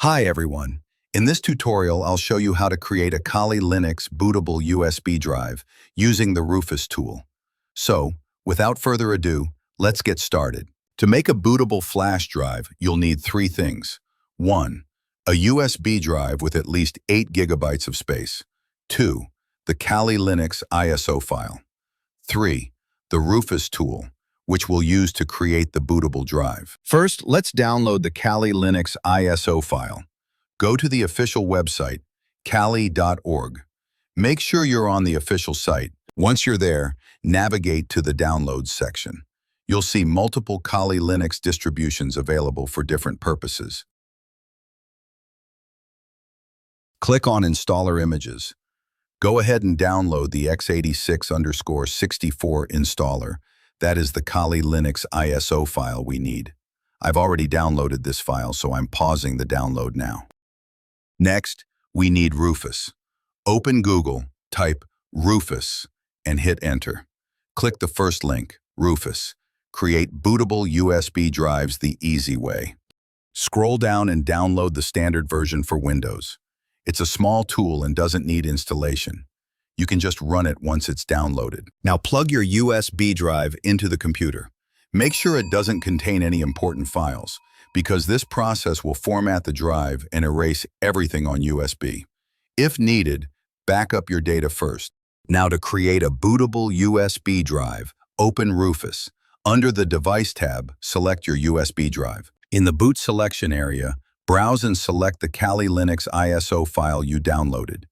Hi everyone. In this tutorial, I'll show you how to create a Kali Linux bootable USB drive using the Rufus tool. So, without further ado, let's get started. To make a bootable flash drive, you'll need three things. 1. A USB drive with at least 8 gigabytes of space. 2. The Kali Linux ISO file. 3. The Rufus tool, which we'll use to create the bootable drive. First, let's download the Kali Linux ISO file. Go to the official website, kali.org. Make sure you're on the official site. Once you're there, navigate to the Downloads section. You'll see multiple Kali Linux distributions available for different purposes. Click on Installer Images. Go ahead and download the x86_64 installer. That is the Kali Linux ISO file we need. I've already downloaded this file, so I'm pausing the download now. Next, we need Rufus. Open Google, type Rufus, and hit Enter. Click the first link, Rufus. Create bootable USB drives the easy way. Scroll down and download the standard version for Windows. It's a small tool and doesn't need installation. You can just run it once it's downloaded. Now plug your USB drive into the computer. Make sure it doesn't contain any important files, because this process will format the drive and erase everything on USB. If needed, back up your data first. Now to create a bootable USB drive, open Rufus. Under the Device tab, select your USB drive. In the Boot Selection area, browse and select the Kali Linux ISO file you downloaded.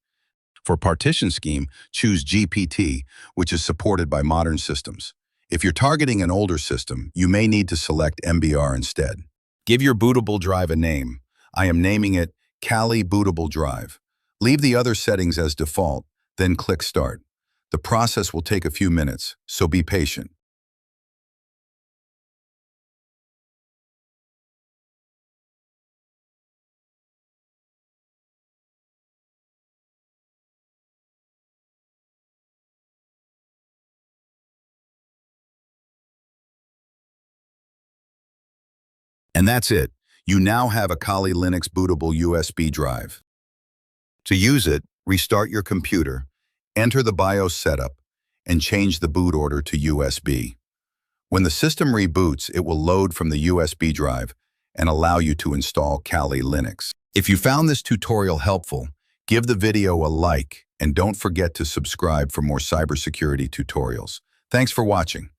For partition scheme, choose GPT, which is supported by modern systems. If you're targeting an older system, you may need to select MBR instead. Give your bootable drive a name. I am naming it Kali Bootable Drive. Leave the other settings as default, then click Start. The process will take a few minutes, so be patient. And that's it. You now have a Kali Linux bootable USB drive. To use it, restart your computer, enter the BIOS setup, and change the boot order to USB. When the system reboots, it will load from the USB drive and allow you to install Kali Linux. If you found this tutorial helpful, give the video a like and don't forget to subscribe for more cybersecurity tutorials. Thanks for watching.